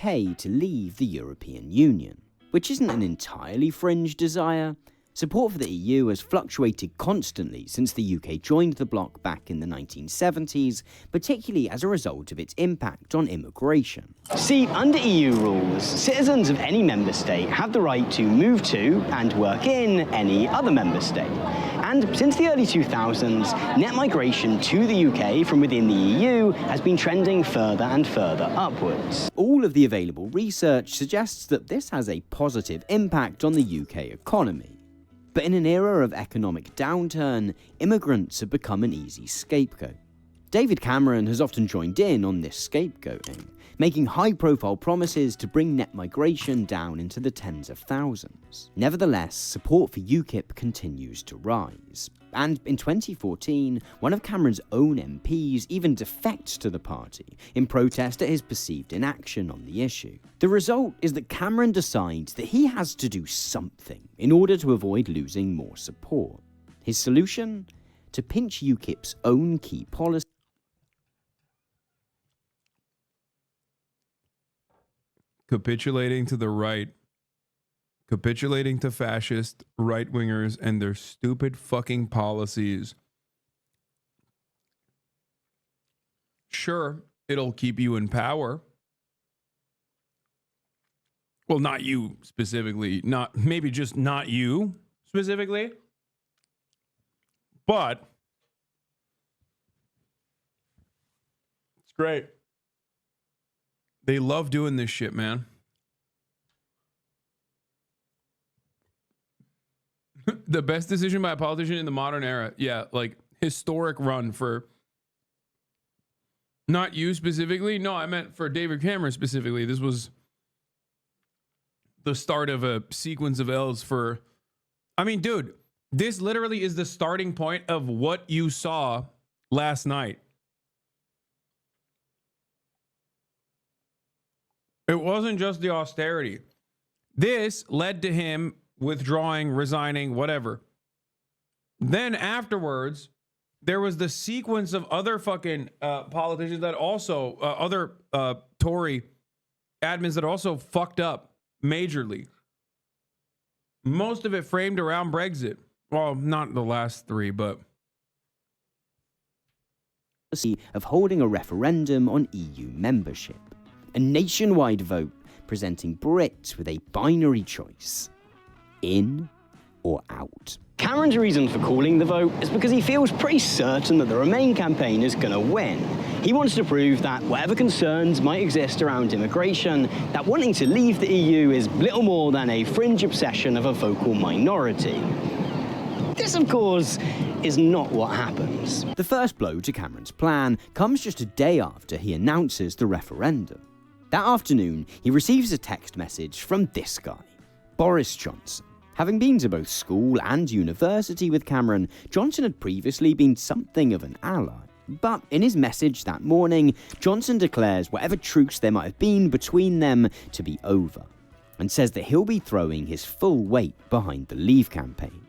UK to leave the European Union, which isn't an entirely fringe desire. Support for the EU has fluctuated constantly since the UK joined the bloc back in the 1970s, particularly as a result of its impact on immigration. See, under EU rules, citizens of any member state have the right to move to and work in any other member state. And since the early 2000s, net migration to the UK from within the EU has been trending further and further upwards. All of the available research suggests that this has a positive impact on the UK economy. But in an era of economic downturn, immigrants have become an easy scapegoat. David Cameron has often joined in on this scapegoating, making high-profile promises to bring net migration down into the tens of thousands. Nevertheless, support for UKIP continues to rise. And in 2014, one of Cameron's own MPs even defects to the party in protest at his perceived inaction on the issue. The result is that Cameron decides that he has to do something in order to avoid losing more support. His solution? To pinch UKIP's own key policy. Capitulating to the right. Capitulating to fascist right-wingers and their stupid fucking policies. Sure, it'll keep you in power. Well, not you specifically. Maybe just not you specifically. But it's great. They love doing this shit, man. The best decision by a politician in the modern era. Yeah, like historic run for not you specifically. No, I meant for David Cameron specifically. This was the start of a sequence of L's for, I mean, dude, this literally is the starting point of what you saw last night. It wasn't just the austerity. This led to him withdrawing, resigning, whatever. Then afterwards, there was the sequence of other fucking politicians that also, other Tory admins that also fucked up majorly. Most of it framed around Brexit. Well, not the last three, but... of holding a referendum on EU membership. A nationwide vote presenting Brits with a binary choice. In or out. Cameron's reason for calling the vote is because he feels pretty certain that the Remain campaign is going to win. He wants to prove that whatever concerns might exist around immigration, that wanting to leave the EU is little more than a fringe obsession of a vocal minority. This, of course, is not what happens. The first blow to Cameron's plan comes just a day after he announces the referendum. That afternoon, he receives a text message from this guy, Boris Johnson. Having been to both school and university with Cameron, Johnson had previously been something of an ally. But in his message that morning, Johnson declares whatever truce there might have been between them to be over, and says that he'll be throwing his full weight behind the Leave campaign.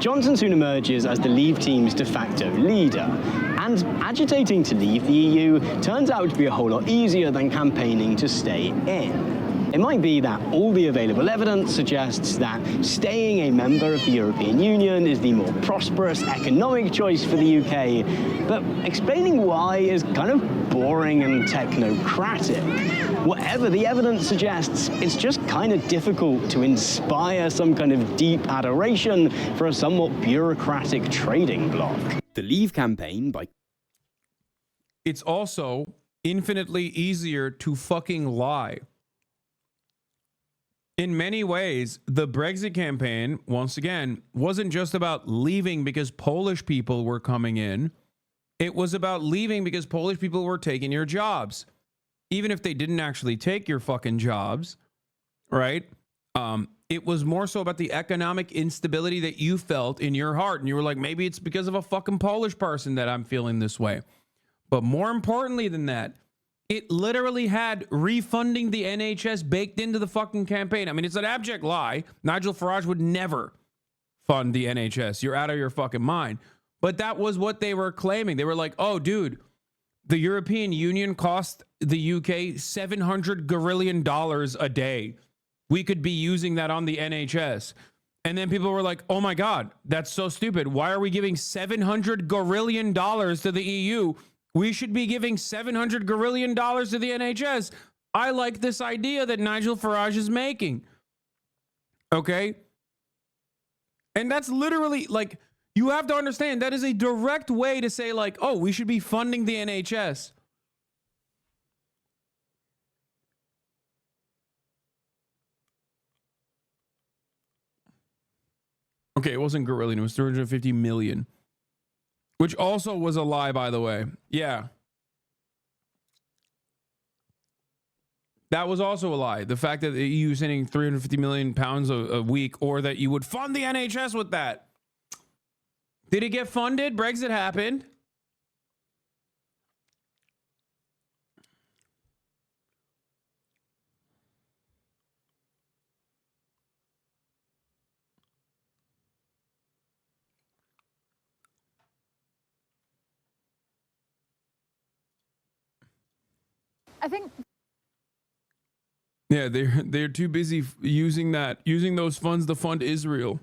Johnson soon emerges as the Leave team's de facto leader, and agitating to leave the EU turns out to be a whole lot easier than campaigning to stay in. It might be that all the available evidence suggests that staying a member of the European Union is the more prosperous economic choice for the UK, but explaining why is kind of boring and technocratic. Whatever the evidence suggests, it's just kind of difficult to inspire some kind of deep adoration for a somewhat bureaucratic trading bloc. The Leave campaign by... It's also infinitely easier to fucking lie. In many ways, the Brexit campaign, once again, wasn't just about leaving because Polish people were coming in. It was about leaving because Polish people were taking your jobs. Even if they didn't actually take your fucking jobs, right? It was more so about the economic instability that you felt in your heart. And you were like, maybe it's because of a fucking Polish person that I'm feeling this way. But more importantly than that, it literally had refunding the NHS baked into the fucking campaign. I mean, it's an abject lie. Nigel Farage would never fund the NHS. You're out of your fucking mind. But that was what they were claiming. They were like, oh, dude, The European Union cost the UK $700 gorillion a day. We could be using that on the NHS. And then people were like, oh my God, that's so stupid. Why are we giving $700 gorillion to the EU? We should be giving $700 gorillion to the NHS. I like this idea that Nigel Farage is making. Okay? And that's literally like, you have to understand that is a direct way to say like, oh, we should be funding the NHS. Okay, it wasn't gorillion, it was 350 million. Which also was a lie, by the way. Yeah. That was also a lie. The fact that the EU is sending 350 million pounds a week, or that you would fund the NHS with that. Did it get funded? Brexit happened. I think. Yeah, they're too busy using those funds to fund Israel.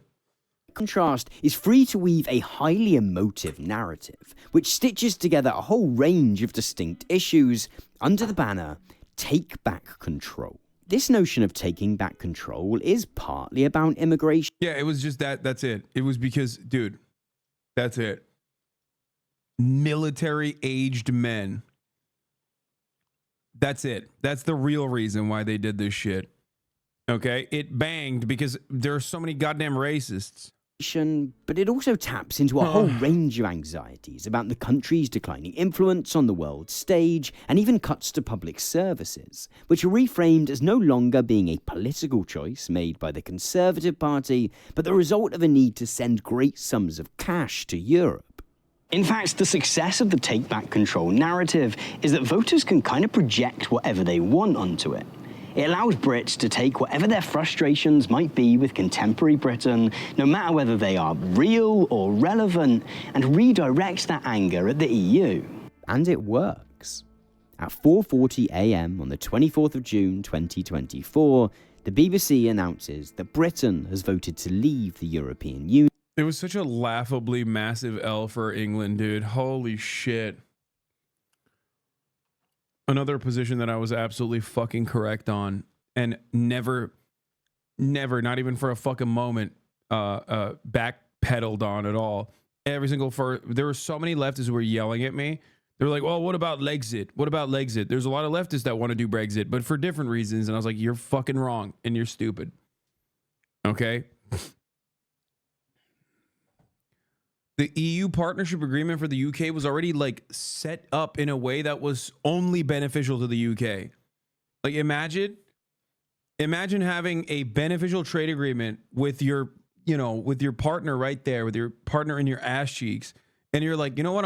Contrast is free to weave a highly emotive narrative, which stitches together a whole range of distinct issues under the banner, Take Back Control. This notion of taking back control is partly about immigration. Yeah, it was just that's it. It was because, dude, that's it. Military-aged men. That's it. That's the real reason why they did this shit. Okay? It banged because there are so many goddamn racists. But it also taps into a whole range of anxieties about the country's declining influence on the world stage, and even cuts to public services, which are reframed as no longer being a political choice made by the Conservative Party, but the result of a need to send great sums of cash to Europe. In fact, the success of the Take Back Control narrative is that voters can kind of project whatever they want onto it. It allows Brits to take whatever their frustrations might be with contemporary Britain, no matter whether they are real or relevant, and redirect that anger at the EU. And it works. At 4:40 AM on the 24th of June 2024, the BBC announces that Britain has voted to leave the European Union. It was such a laughably massive L for England, dude. Holy shit. Another position that I was absolutely fucking correct on, and never, not even for a fucking moment, backpedaled on at all. There were so many leftists who were yelling at me. They were like, well, what about Lexit? What about Lexit? There's a lot of leftists that want to do Brexit, but for different reasons. And I was like, you're fucking wrong and you're stupid. Okay? The EU partnership agreement for the UK was already like set up in a way that was only beneficial to the UK. Like imagine having a beneficial trade agreement with your, with your partner right there, with your partner in your ass cheeks. And you're like, you know what?